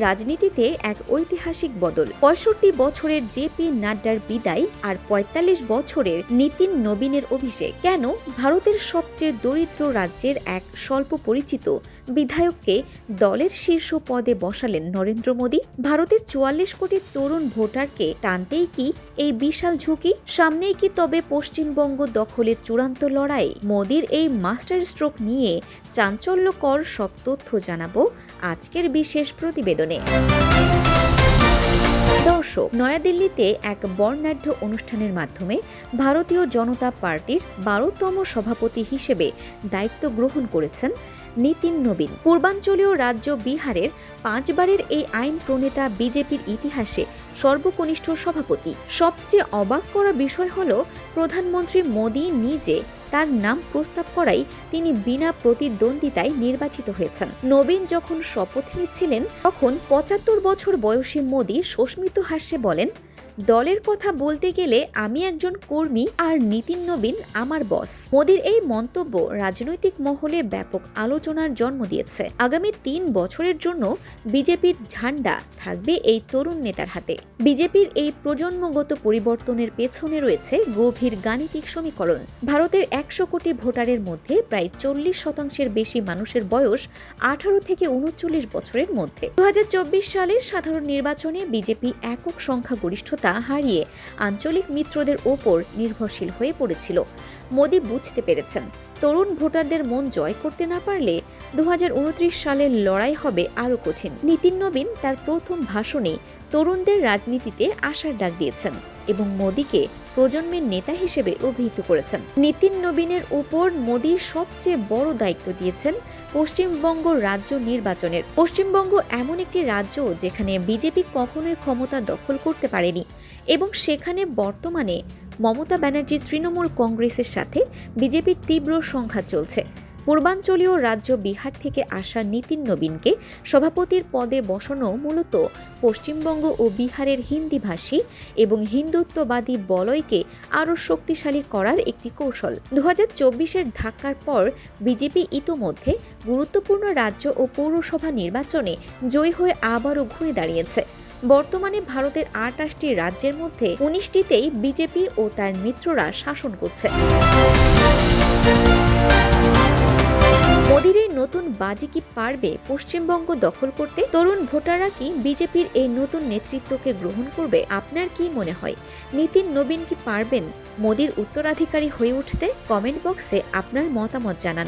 রাজনীতিতে এক ঐতিহাসিক বদল। ৬৫ বছরের জেপি নাড্ডার বিদায় আর ৪৫ বছরের নীতিন নবীনের অভিষেক। কেন ভারতের সবচেয়ে দরিদ্র রাজ্যের এক স্বল্প পরিচিত বিধায়ককে দলের শীর্ষ পদে বসালেন নরেন্দ্র মোদী? ভারতের ৪৪ কোটি তরুণ ভোটারকে টানতেই কি এই বিশাল ঝুঁকি? সামনেই কি তবে পশ্চিমবঙ্গ দখলের চূড়ান্ত লড়াই? মোদীর এই মাস্টার স্ট্রোক নিয়ে চাঞ্চল্যকর সব তথ্য জানাবো আজকের বিশেষ প্রতিবেদনে। দর্শক, নয়াদিল্লিতে এক বর্ণাঢ্য অনুষ্ঠানের মাধ্যমে ভারতীয় জনতা পার্টির ১২তম সভাপতি হিসেবে দায়িত্ব গ্রহণ করেছেন নীতিন নবীন। পূর্বাঞ্চলীয় রাজ্য বিহারের ৫ বারের এই আইন প্রণেতা বিজেপির ইতিহাসে সর্বকনিষ্ঠ সভাপতি। সবচেয়ে অবাক করা বিষয় হল, প্রধানমন্ত্রী মোদী নিজে তার নাম প্রস্তাব করাই তিনি বিনা প্রতিদ্বন্দ্বিতায় নির্বাচিত হয়েছেন। নবীন যখন শপথ নিচ্ছিলেন তখন ৭৫ বছর বয়সী মোদী সস্মিত হাস্যে বলেন, দলের কথা বলতে গেলে আমি একজন কর্মী আর নীতিন নবীন আমার বস। মোদীর এই মন্তব্য রাজনৈতিক মহলে ব্যাপক আলোচনার জন্ম দিয়েছে। আগামী ৩ বছরের জন্য বিজেপির ঝান্ডা থাকবে এই তরুণ নেতার হাতে। বিজেপির এই প্রজন্মগত পরিবর্তনের পেছনে রয়েছে গভীর গাণিতিক সমীকরণ। ভারতের ১০০ কোটি ভোটারের মধ্যে প্রায় ৪০% বেশি মানুষের বয়স ১৮ থেকে ৩৯ বছরের মধ্যে। ২০২৪ সালের সাধারণ নির্বাচনে বিজেপি একক সংখ্যাগরিষ্ঠতা হারিয়ে আঞ্চলিক মিত্রদের ওপর নির্ভরশীল হয়ে পড়েছিল। মোদী বুঝতে পেরেছেন, তরুণ ভোটারদের মন জয় করতে না পারলে ২০২৯ সালের লড়াই হবে আরও কঠিন। নীতিন নবীন তার প্রথম ভাষণে তরুণদের রাজনীতিতে আশার ডাক দিয়েছেন এবং মোদীকে প্রজন্মের নেতা হিসেবে অভিহিত করেছেন। নীতিন নবীনের উপর মোদী সবচেয়ে বড় দায়িত্ব দিয়েছেন পশ্চিমবঙ্গ রাজ্য নির্বাচনের। পশ্চিমবঙ্গ এমন একটি রাজ্য যেখানে বিজেপি কখনোই ক্ষমতা দখল করতে পারেনি এবং সেখানে বর্তমানে মমতা ব্যানার্জি তৃণমূল কংগ্রেসের সাথে বিজেপির তীব্র সংঘাত চলছে। পূর্বাঞ্চলীয় রাজ্য বিহার থেকে আসা নীতিন নবীনকে সভাপতির পদে বসানো মূলত পশ্চিমবঙ্গ ও বিহারের হিন্দিভাষী এবং হিন্দুত্ববাদী বলয়কে আরও শক্তিশালী করার একটি কৌশল। ২০২৪-এর ধাক্কার পর বিজেপি ইতোমধ্যে গুরুত্বপূর্ণ রাজ্য ও পৌরসভা নির্বাচনে জয়ী হয়ে আবারও ঘুরে দাঁড়িয়েছে। বর্তমানে ভারতের ২৮টি রাজ্যের মধ্যে ১৯টিতেই বিজেপি ও তার মিত্ররা শাসন করছে। মোদীর এই নতুন বাজি কি পারবে পশ্চিমবঙ্গ দখল করতে? তরুণ ভোটাররা কি বিজেপির এই নতুন নেতৃত্বকে গ্রহণ করবে? আপনার কি মনে হয়, নীতিন নবীন কি পারবেন মোদীর উত্তরাধিকারী হয়ে উঠতে? কমেন্ট বক্সে আপনার মতামত জানান।